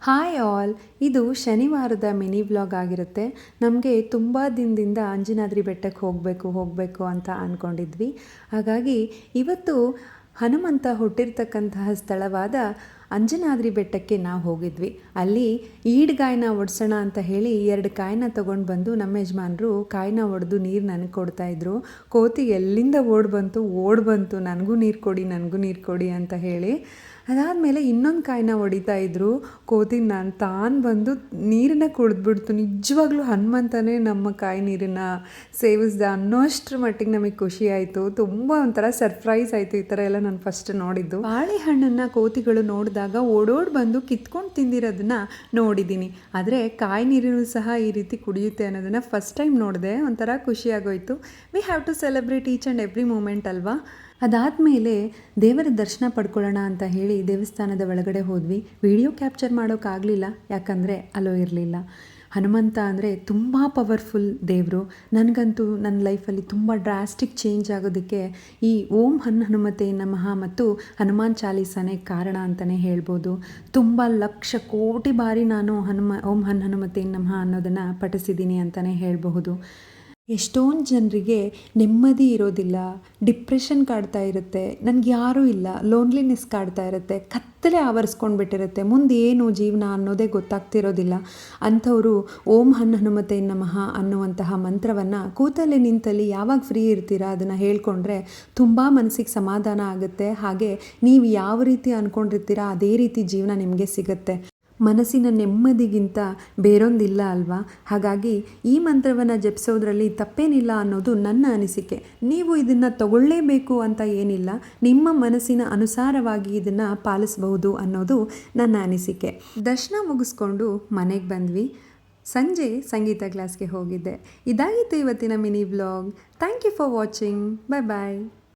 Hi all, ಇದು ಶನಿವಾರದ mini vlog ಆಗಿರುತ್ತೆ. ನಮಗೆ ತುಂಬ ದಿನದಿಂದ ಅಂಜನಾದ್ರಿ ಬೆಟ್ಟಕ್ಕೆ ಹೋಗಬೇಕು ಅಂತ ಅಂದ್ಕೊಂಡಿದ್ವಿ. ಹಾಗಾಗಿ ಇವತ್ತು ಹನುಮಂತ ಹುಟ್ಟಿರ್ತಕ್ಕಂತಹ ಸ್ಥಳವಾದ ಅಂಜನಾದ್ರಿ ಬೆಟ್ಟಕ್ಕೆ ನಾವು ಹೋಗಿದ್ವಿ. ಅಲ್ಲಿ ಈಡ್ಗಾಯನ್ನ ಒಡ್ಸೋಣ ಅಂತ ಹೇಳಿ 2 ಕಾಯಿನ ತೊಗೊಂಡು ಬಂದು ನಮ್ಮ ಯಜಮಾನರು ಕಾಯಿನ ಒಡೆದು ನೀರು ನನಗೆ ಕೊಡ್ತಾಯಿದ್ರು. ಕೋತಿ ಎಲ್ಲಿಂದ ಓಡ್ ಬಂತು ನನಗೂ ನೀರು ಕೊಡಿ ಅಂತ ಹೇಳಿ. ಅದಾದಮೇಲೆ ಇನ್ನೊಂದು ಕಾಯಿನ ಹೊಡಿತಾ ಇದ್ರು. ಕೋತಿ ತಾನು ಬಂದು ನೀರನ್ನ ಕುಡಿದ್ಬಿಡ್ತು. ನಿಜವಾಗ್ಲೂ ಹನುಮಂತನೇ ನಮ್ಮ ಕಾಯಿ ನೀರನ್ನು ಸೇವಿಸ್ದ ಅನ್ನೋಷ್ಟ್ರ ಮಟ್ಟಿಗೆ ನಮಗೆ ಖುಷಿ ಆಯಿತು. ತುಂಬ ಒಂಥರ ಸರ್ಪ್ರೈಸ್ ಆಯಿತು. ಈ ಥರ ಎಲ್ಲ ನಾನು ಫಸ್ಟ್ ನೋಡಿದ್ದು. ಬಾಳೆಹಣ್ಣನ್ನು ಕೋತಿಗಳು ನೋಡಿದಾಗ ಓಡೋಡಿ ಬಂದು ಕಿತ್ಕೊಂಡು ತಿಂದಿರೋದನ್ನ ನೋಡಿದ್ದೀನಿ. ಆದರೆ ಕಾಯಿ ನೀರನ್ನು ಸಹ ಈ ರೀತಿ ಕುಡಿಯುತ್ತೆ ಅನ್ನೋದನ್ನು ಫಸ್ಟ್ ಟೈಮ್ ನೋಡಿದೆ. ಒಂಥರ ಖುಷಿಯಾಗೋಯಿತು. We have to celebrate each and every moment ಅಲ್ವಾ. ಅದಾದಮೇಲೆ ದೇವರ ದರ್ಶನ ಪಡ್ಕೊಳ್ಳೋಣ ಅಂತ ಹೇಳಿ ದೇವಸ್ಥಾನದ ಒಳಗಡೆ ಹೋದ್ವಿ. ವಿಡಿಯೋ ಕ್ಯಾಪ್ಚರ್ ಮಾಡೋಕ್ಕಾಗಲಿಲ್ಲ, ಯಾಕಂದರೆ ಅಲೋ ಇರಲಿಲ್ಲ. ಹನುಮಂತ ಅಂದರೆ ತುಂಬ ಪವರ್ಫುಲ್ ದೇವರು. ನನಗಂತೂ ನನ್ನ ಲೈಫಲ್ಲಿ ತುಂಬ ಡ್ರಾಸ್ಟಿಕ್ ಚೇಂಜ್ ಆಗೋದಕ್ಕೆ ಈ ಓಂ ಹನುಮತೆ ನಮಃ ಮತ್ತು ಹನುಮಾನ್ ಚಾಲೀಸನೇ ಕಾರಣ ಅಂತಲೇ ಹೇಳ್ಬೋದು. ತುಂಬ ಲಕ್ಷ ಕೋಟಿ ಬಾರಿ ನಾನು ಓಂ ಹನುಮತೆ ನಮಃ ಅನ್ನೋದನ್ನು ಪಠಿಸಿದ್ದೀನಿ ಅಂತಲೇ ಹೇಳಬಹುದು. ಎಷ್ಟೊಂದು ಜನರಿಗೆ ನೆಮ್ಮದಿ ಇರೋದಿಲ್ಲ, ಡಿಪ್ರೆಷನ್ ಕಾಡ್ತಾ ಇರುತ್ತೆ, ನನಗೆ ಯಾರೂ ಇಲ್ಲ, ಲೋನ್ಲಿನೆಸ್ ಕಾಡ್ತಾ ಇರುತ್ತೆ, ಕತ್ತಲೆ ಆವರಿಸ್ಕೊಂಡ್ಬಿಟ್ಟಿರುತ್ತೆ, ಮುಂದೆ ಏನು ಜೀವನ ಅನ್ನೋದೇ ಗೊತ್ತಾಗ್ತಿರೋದಿಲ್ಲ. ಅಂಥವರು ಓಂ ಹನುಮತೆ ನಮಃ ಅನ್ನುವಂತಹ ಮಂತ್ರವನ್ನು ಕೂತಲ್ಲಿ ನಿಂತಲ್ಲಿ ಯಾವಾಗ ಫ್ರೀ ಇರ್ತೀರಾ ಅದನ್ನು ಹೇಳ್ಕೊಂಡ್ರೆ ತುಂಬ ಮನಸ್ಸಿಗೆ ಸಮಾಧಾನ ಆಗುತ್ತೆ. ಹಾಗೆ ನೀವು ಯಾವ ರೀತಿ ಅಂದ್ಕೊಂಡಿರ್ತೀರಾ ಅದೇ ರೀತಿ ಜೀವನ ನಿಮಗೆ ಸಿಗುತ್ತೆ. ಮನಸ್ಸಿನ ನೆಮ್ಮದಿಗಿಂತ ಬೇರೊಂದಿಲ್ಲ ಅಲ್ವಾ. ಹಾಗಾಗಿ ಈ ಮಂತ್ರವನ್ನು ಜಪಿಸೋದ್ರಲ್ಲಿ ತಪ್ಪೇನಿಲ್ಲ ಅನ್ನೋದು ನನ್ನ ಅನಿಸಿಕೆ. ನೀವು ಇದನ್ನು ತಗೊಳ್ಳೇಬೇಕು ಅಂತ ಏನಿಲ್ಲ, ನಿಮ್ಮ ಮನಸ್ಸಿನ ಅನುಸಾರವಾಗಿ ಇದನ್ನು ಪಾಲಿಸಬಹುದು ಅನ್ನೋದು ನನ್ನ ಅನಿಸಿಕೆ. ದರ್ಶನ ಮುಗಿಸ್ಕೊಂಡು ಮನೆಗೆ ಬಂದ್ವಿ. ಸಂಜೆ ಸಂಗೀತ ಕ್ಲಾಸ್ಗೆ ಹೋಗಿದ್ದೆ. ಇದಾಗಿತ್ತು ಇವತ್ತಿನ mini vlog. Thank you for watching. Bye bye.